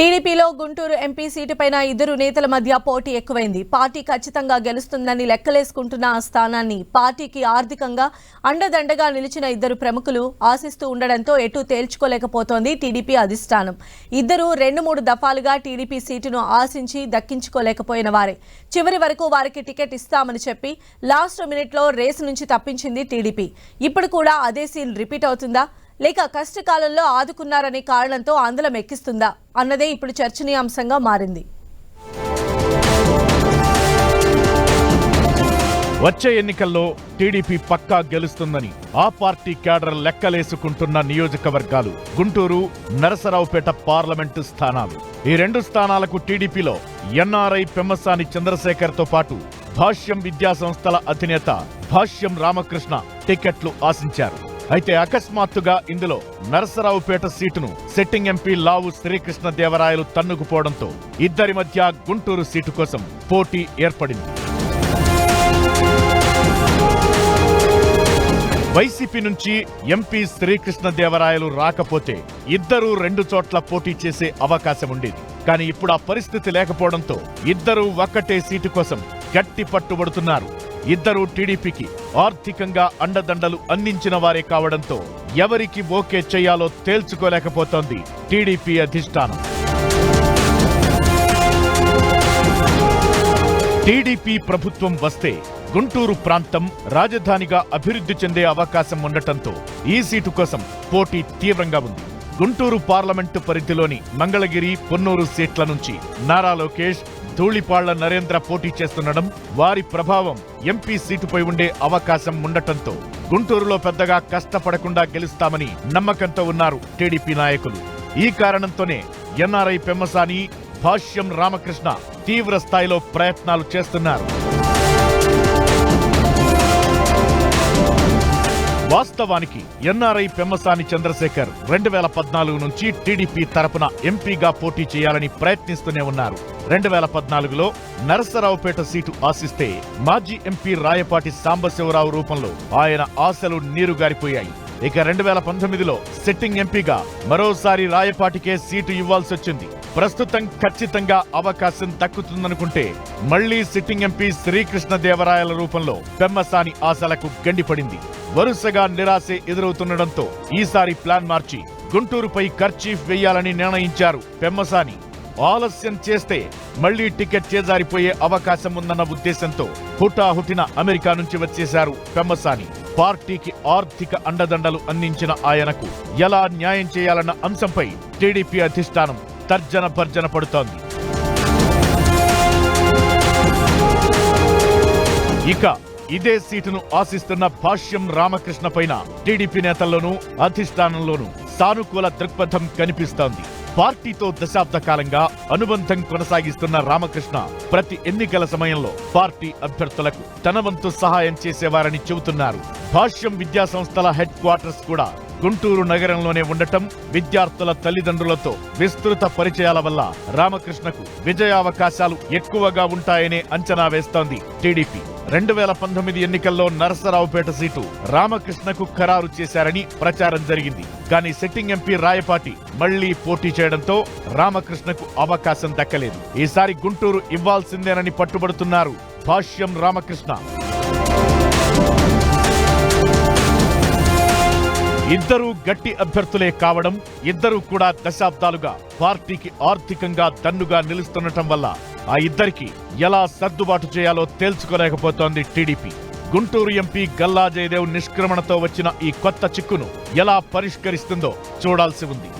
టీడీపీలో గుంటూరు ఎంపీ సీటుపైన ఇద్దరు నేతల మధ్య పోటీ ఎక్కువైంది. పార్టీ ఖచ్చితంగా గెలుస్తుందని లెక్కలేసుకుంటున్న ఆ స్థానాన్ని పార్టీకి ఆర్థికంగా అండదండగా నిలిచిన ఇద్దరు ప్రముఖులు ఆశిస్తూ ఉండడంతో ఎటూ తేల్చుకోలేకపోతోంది టీడీపీ అధిష్టానం. ఇద్దరు 2-3 దఫాలుగా టీడీపీ సీటును ఆశించి దక్కించుకోలేకపోయిన వారే. చివరి వరకు వారికి టికెట్ ఇస్తామని చెప్పి లాస్ట్ మినిట్లో రేసు నుంచి తప్పించింది టీడీపీ. ఇప్పుడు కూడా అదే సీన్ రిపీట్ అవుతుందా, లేక కష్టకాలంలో ఆదుకున్నారనే కారణంతో ఆందోళన ఎక్కిస్తుందా అన్నదే ఇప్పుడు చర్చనీయాంశంగా మారింది. వచ్చే ఎన్నికల్లో టీడీపీ పక్కా గెలుస్తుందని ఆ పార్టీ క్యాడర్ లెక్కలేసుకుంటున్న నియోజకవర్గాలు గుంటూరు, నరసరావుపేట పార్లమెంటు స్థానాలు. ఈ 2 స్థానాలకు టీడీపీలో ఎన్ఆర్ఐ పెమ్మసాని చంద్రశేఖర్ తో పాటు భాష్యం విద్యాసంస్థల అధినేత భాష్యం రామకృష్ణ టికెట్లు ఆశించారు. అయితే అకస్మాత్తుగా ఇందులో నరసరావుపేట సీటును సిట్టింగ్ ఎంపీ లావు శ్రీకృష్ణదేవరాయలు తన్నుకుపోవడంతో ఇద్దరి మధ్య గుంటూరు సీటు కోసం పోటీ ఏర్పడింది. వైసీపీ నుంచి ఎంపీ శ్రీకృష్ణదేవరాయలు రాకపోతే ఇద్దరూ 2 చోట్ల పోటీ చేసే అవకాశం ఉండేది. కానీ ఇప్పుడు ఆ పరిస్థితి లేకపోవడంతో ఇద్దరూ ఒక్కటే సీటు కోసం గట్టి పట్టుబడుతున్నారు. ఇద్దరూ టీడీపీకి ఆర్థికంగా అండదండలు అందించిన వారే కావడంతో ఎవరికి ఓకే చేయాలో తేల్చుకోలేకపోతోంది టీడీపీ అధిష్టానం. టీడీపీ ప్రభుత్వం వస్తే గుంటూరు ప్రాంతం రాజధానిగా అభివృద్ధి చెందే అవకాశం ఉండటంతో ఈ సీటు కోసం పోటీ తీవ్రంగా ఉంది. గుంటూరు పార్లమెంటు పరిధిలోని మంగళగిరి, పొన్నూరు సీట్ల నుంచి నారా లోకేష్, ధూళిపాళ్ల నరేంద్ర పోటీ చేస్తుండడం, వారి ప్రభావం ఎంపీ సీటుపై ఉండే అవకాశం ఉండటంతో గుంటూరులో పెద్దగా కష్టపడకుండా గెలుస్తామని నమ్మకంతో ఉన్నారు టీడీపీ నాయకులు. ఈ కారణంతోనే ఎన్ఆర్ఐ పెమ్మసాని, భాష్యం రామకృష్ణ తీవ్ర స్థాయిలో ప్రయత్నాలు చేస్తున్నారు. వాస్తవానికి ఎన్ఆర్ఐ పెమ్మసాని చంద్రశేఖర్ 2014 నుంచి టీడీపీ తరపున ఎంపీగా పోటీ చేయాలని ప్రయత్నిస్తూనే ఉన్నారు. 2014లో నరసరావుపేట సీటు ఆశిస్తే మాజీ ఎంపీ రాయపాటి సాంబశివరావు రూపంలో ఆయన ఆశలు నీరుగారిపోయాయి. ఇక 2019లో సిట్టింగ్ ఎంపీగా మరోసారి రాయపాటికే సీటు ఇవ్వాల్సొచ్చింది. ప్రస్తుతం ఖచ్చితంగా అవకాశం దక్కుతుందనుకుంటే మళ్లీ సిట్టింగ్ ఎంపీ శ్రీకృష్ణదేవరాయల రూపంలో పెమ్మసాని ఆశలకు గండిపడింది. వరుసగా నిరాశే ఎదురవుతుండటంతో ఈసారి ప్లాన్ మార్చి గుంటూరుపై కర్చీఫ్ వేయాలని నిర్ణయించారు పెమ్మసాని. ఆలస్యం చేస్తే మళ్లీ టికెట్ చేజారిపోయే అవకాశం ఉందన్న ఉద్దేశంతో హుటాహుటిన అమెరికా నుంచి వచ్చేశారు పెమ్మసాని. పార్టీకి ఆర్థిక అండదండలు అందించిన ఆయనకు ఎలా న్యాయం చేయాలన్న అంశంపై టీడీపీ అధిష్టానం తర్జన భర్జన పడుతోంది. ఇక ఇదే సీటును ఆశిస్తున్న భాష్యం రామకృష్ణ పైన టీడీపీ నేతల్లోనూ అధిష్టానంలోనూ సానుకూల దృక్పథం కనిపిస్తోంది. పార్టీతో దశాబ్ద కాలంగా అనుబంధం కొనసాగిస్తున్న రామకృష్ణ ప్రతి ఎన్నికల సమయంలో పార్టీ అభ్యర్థులకు తన వంతు సహాయం చేసేవారని చెబుతున్నారు. భాష్యం విద్యాసంస్థల హెడ్ క్వార్టర్స్ కూడా గుంటూరు నగరంలోనే ఉండటం, విద్యార్థుల తల్లిదండ్రులతో విస్తృత పరిచయాల వల్ల రామకృష్ణకు విజయావకాశాలు ఎక్కువగా ఉంటాయనే అంచనా వేస్తోంది టీడీపీ. 2019 ఎన్నికల్లో నరసరావుపేట సీటు రామకృష్ణకు ఖరారు చేశారని ప్రచారం జరిగింది. కానీ సిట్టింగ్ ఎంపీ రాయపాటి మళ్లీ పోటీ చేయడంతో రామకృష్ణకు అవకాశం దక్కలేదు. ఈసారి గుంటూరు ఇవ్వాల్సిందేనని పట్టుబడుతున్నారు భాష్యం రామకృష్ణ. ఇద్దరూ గట్టి అభ్యర్థులే కావడం, ఇద్దరూ కూడా దశాబ్దాలుగా పార్టీకి ఆర్థికంగా దన్నుగా నిలుస్తుండటం వల్ల ఆ ఇద్దరికి ఎలా సర్దుబాటు చేయాలో తేల్చుకోలేకపోతోంది టీడీపీ. గుంటూరు ఎంపీ గల్లా జయదేవ్ నిష్క్రమణతో వచ్చిన ఈ కొత్త చిక్కును ఎలా పరిష్కరిస్తుందో చూడాల్సి ఉంది.